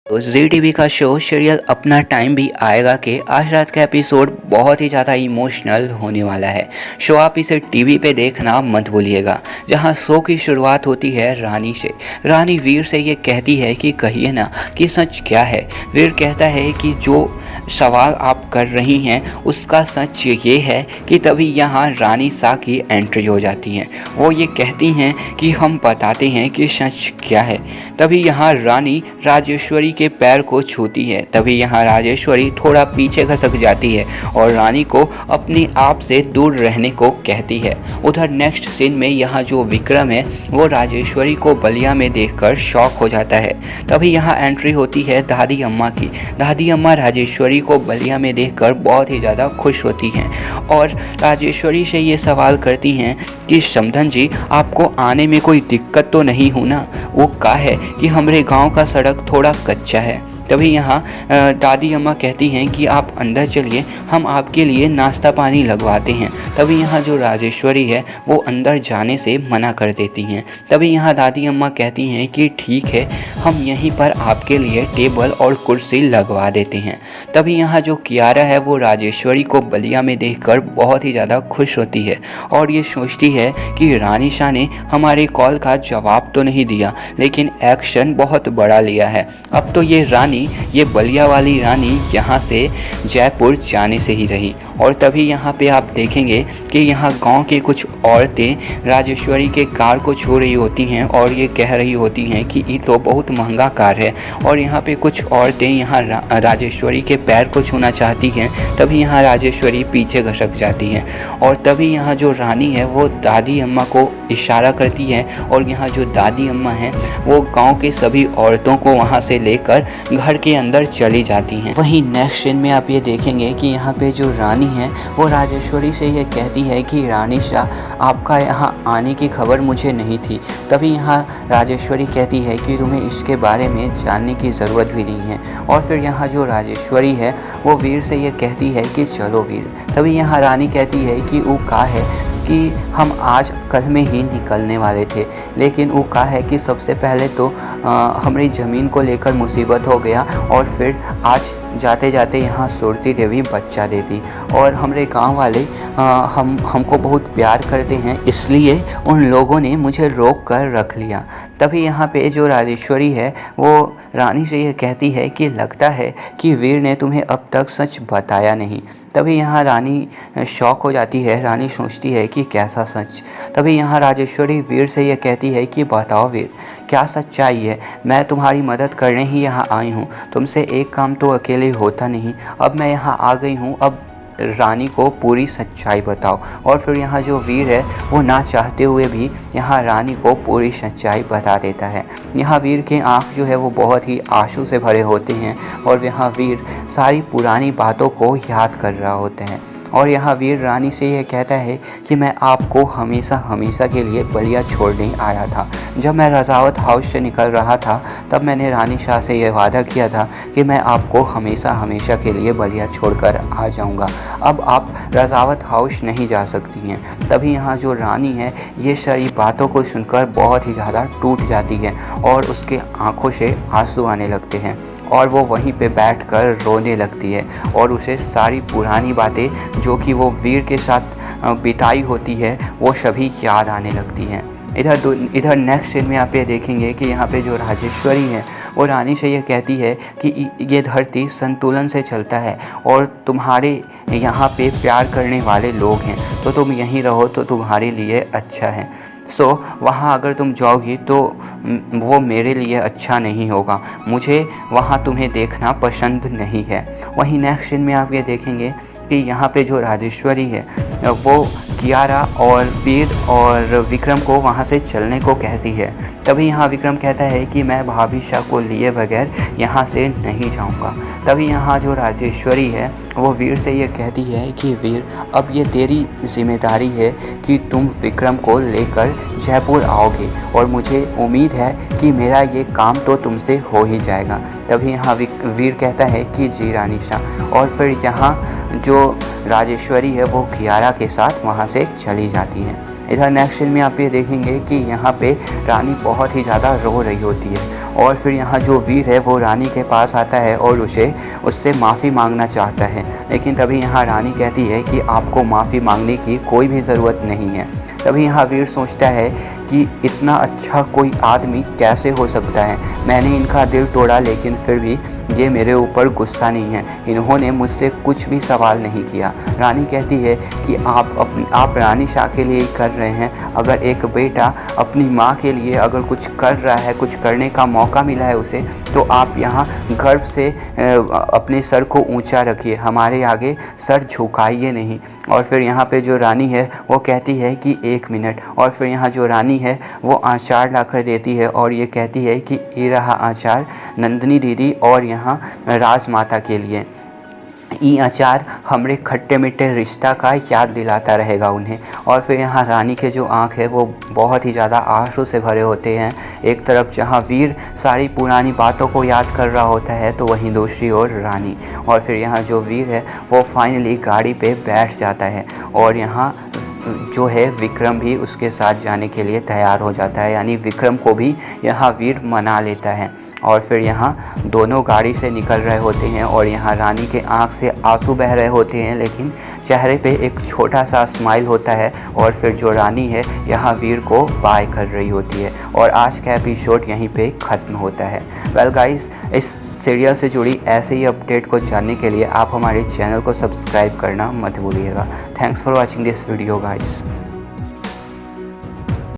तो जी टीवी का show serial अपना टाइम भी आएगा कि आज रात का एपिसोड बहुत ही ज़्यादा इमोशनल होने वाला है। शो आप इसे टीवी पे देखना मत भूलिएगा। जहां शो की शुरुआत होती है रानी से। रानी वीर से ये कहती है कि कहिए ना कि सच क्या है। वीर कहता है कि जो सवाल आप कर रही हैं उसका सच ये है कि तभी यहाँ रानी सा की एंट्री हो जाती है। वो ये कहती हैं कि हम बताते हैं कि सच क्या है। तभी यहाँ रानी राजेश्वरी के पैर को छूती है। तभी यहाँ राजेश्वरी थोड़ा पीछे खसक जाती है और रानी को अपने आप से दूर रहने को कहती है। उधर नेक्स्ट सीन में यहाँ जो विक्रम है वो राजेश्वरी को बलिया में देखकर शॉक हो जाता है। तभी यहाँ एंट्री होती है दादी अम्मा की। दादी अम्मा राजेश्वरी को बलिया में देखकर बहुत ही ज़्यादा खुश होती हैं और राजेश्वरी से ये सवाल करती हैं कि समधन जी आपको आने में कोई दिक्कत तो नहीं हो ना। वो कहा है कि हमारे गांव का सड़क थोड़ा कच्चा है। तभी यहाँ दादी अम्मा कहती हैं कि आप अंदर चलिए, हम आपके लिए नाश्ता पानी लगवाते हैं। तभी यहाँ जो राजेश्वरी है वो अंदर जाने से मना कर देती हैं। तभी यहाँ दादी अम्मा कहती हैं कि ठीक है, हम यहीं पर आपके लिए टेबल और कुर्सी लगवा देते हैं। तभी यहाँ जो कियारा है वो राजेश्वरी को बलिया में देखकर बहुत ही ज़्यादा खुश होती है और ये सोचती है कि रानी शाह ने हमारे कॉल का जवाब तो नहीं दिया, लेकिन एक्शन बहुत बड़ा लिया है। अब तो ये बलिया वाली रानी यहाँ से जयपुर जाने से ही रही। और तभी यहाँ पे आप देखेंगे कि यहाँ गांव के कुछ औरतें राजेश्वरी के कार को छू रही होती हैं और ये कह रही होती हैं कि ये तो बहुत महंगा कार है। और यहाँ पे कुछ औरतें यहाँ राजेश्वरी के पैर को छूना चाहती हैं। तभी यहाँ राजेश्वरी पीछे घसक जाती हैं और तभी यहाँ जो रानी है वो दादी अम्मा को इशारा करती है और यहाँ जो दादी अम्मा हैं वो गांव के सभी औरतों को वहाँ से लेकर घर के अंदर चली जाती हैं। वहीं नेक्स्ट सीन में आप ये देखेंगे कि यहाँ पे जो रानी है वो राजेश्वरी से ये कहती है कि रानी शाह आपका यहाँ आने की खबर मुझे नहीं थी। तभी यहाँ राजेश्वरी कहती है कि तुम्हें इसके बारे में जानने की ज़रूरत भी नहीं है। और फिर यहाँ जो राजेश्वरी है वो वीर से ये कहती है कि चलो वीर। तभी यहाँ रानी कहती है कि वो कहा है कि हम आज कल में ही निकलने वाले थे, लेकिन वो कहा है कि सबसे पहले तो हमारी ज़मीन को लेकर मुसीबत हो गया और फिर आज जाते जाते यहाँ सुरती देवी बच्चा दे दी और हमारे गांव वाले हमको बहुत प्यार करते हैं, इसलिए उन लोगों ने मुझे रोक कर रख लिया। तभी यहाँ पे जो राजेश्वरी है वो रानी से ये कहती है कि लगता है कि वीर ने तुम्हें अब तक सच बताया नहीं। तभी यहाँ रानी शॉक हो जाती है। रानी सोचती है कि कैसा सच। तभी यहाँ राजेश्वरी वीर से ये कहती है कि बताओ वीर, क्या सच्चाई है। मैं तुम्हारी मदद करने ही यहाँ आई हूँ, तुमसे एक काम तो अकेले होता नहीं। अब मैं यहाँ आ गई हूँ, अब रानी को पूरी सच्चाई बताओ। और फिर यहाँ जो वीर है वो ना चाहते हुए भी यहाँ रानी को पूरी सच्चाई बता देता है। यहाँ वीर के आँख जो है वो बहुत ही आंसू से भरे होते हैं और यहाँ वीर सारी पुरानी बातों को याद कर रहा होते हैं। और यहाँ वीर रानी से यह कहता है कि मैं आपको हमेशा हमेशा के लिए बलिया छोड़ने आया था। जब मैं रजावत हाउस से निकल रहा था तब मैंने रानी शाह से यह वादा किया था कि मैं आपको हमेशा हमेशा के लिए बलिया छोड़कर आ जाऊंगा। अब आप रजावत हाउस नहीं जा सकती हैं। तभी यहाँ जो रानी है ये सारी बातों को सुनकर बहुत ही ज़्यादा टूट जाती है और उसके आंखों से आंसू आने लगते हैं और वो वहीं पे बैठकर रोने लगती है और उसे सारी पुरानी बातें जो कि वो वीर के साथ बिताई होती है वो सभी याद आने लगती हैं। इधर नेक्स्ट सीन में आप ये देखेंगे कि यहाँ पे जो राजेश्वरी है वो रानी से ये कहती है कि ये धरती संतुलन से चलता है और तुम्हारे यहाँ पे प्यार करने वाले लोग हैं, तो तुम यहीं रहो तो तुम्हारे लिए अच्छा है। वहाँ अगर तुम जाओगी तो वो मेरे लिए अच्छा नहीं होगा, मुझे वहाँ तुम्हें देखना पसंद नहीं है। वहीं नेक्स्ट सीन में आप ये देखेंगे कि यहाँ पे जो राजेश्वरी है वो कियारा और वीर और विक्रम को वहाँ से चलने को कहती है। तभी यहाँ विक्रम कहता है कि मैं भाभी शाह को लिए बगैर यहाँ से नहीं जाऊँगा। तभी यहाँ जो राजेश्वरी है वो वीर से ये कहती है कि वीर अब ये तेरी जिम्मेदारी है कि तुम विक्रम को लेकर जयपुर आओगे और मुझे उम्मीद है कि मेरा ये काम तो तुमसे हो ही जाएगा। तभी यहाँ वीर कहता है कि जी रानी शाह। और फिर यहाँ जो राजेश्वरी है वो कियारा के साथ वहाँ से चली जाती है। इधर नेक्स्ट सीन में आप ये देखेंगे कि यहाँ पे रानी बहुत ही ज़्यादा रो रही होती है और फिर यहाँ जो वीर है वो रानी के पास आता है और उससे माफ़ी मांगना चाहता है। लेकिन तभी यहाँ रानी कहती है कि आपको माफ़ी मांगने की कोई भी ज़रूरत नहीं है। तभी यहाँ वीर सोचता है कि इतना अच्छा कोई आदमी कैसे हो सकता है। मैंने इनका दिल तोड़ा लेकिन फिर भी ये मेरे ऊपर गुस्सा नहीं है। इन्होंने मुझसे कुछ भी सवाल नहीं किया। रानी कहती है कि आप रानी शाह के लिए ही कर रहे हैं। अगर एक बेटा अपनी माँ के लिए अगर कुछ कर रहा है, कुछ करने का मौका मिला है उसे, तो आप यहाँ गर्व से अपने सर को ऊंचा रखिए, हमारे आगे सर झुकाइए नहीं। और फिर यहाँ पे जो रानी है वो कहती है कि 1 मिनट। और फिर यहाँ जो रानी है वो आचार ला कर देती है और ये कहती है कि ये रहा आचार नंदिनी दीदी और यहाँ राजमाता के लिए। ये अचार हमरे खट्टे मीठे रिश्ता का याद दिलाता रहेगा उन्हें। और फिर यहाँ रानी के जो आँख है वो बहुत ही ज़्यादा आंसू से भरे होते हैं। एक तरफ जहाँ वीर सारी पुरानी बातों को याद कर रहा होता है तो वहीं दूसरी ओर रानी। और फिर यहाँ जो वीर है वो फाइनली गाड़ी पे बैठ जाता है और यहाँ जो है विक्रम भी उसके साथ जाने के लिए तैयार हो जाता है, यानी विक्रम को भी यहाँ वीर मना लेता है। और फिर यहाँ दोनों गाड़ी से निकल रहे होते हैं और यहाँ रानी के आँख से आंसू बह रहे होते हैं लेकिन चेहरे पे एक छोटा सा स्माइल होता है। और फिर जो रानी है यहाँ वीर को बाय कर रही होती है और आज का एपिसोड यहीं पे ख़त्म होता है। वेल गाइस, इस सीरियल से जुड़ी ऐसे ही अपडेट को जानने के लिए आप हमारे चैनल को सब्सक्राइब करना मत भूलिएगा। Thanks for watching this video guys.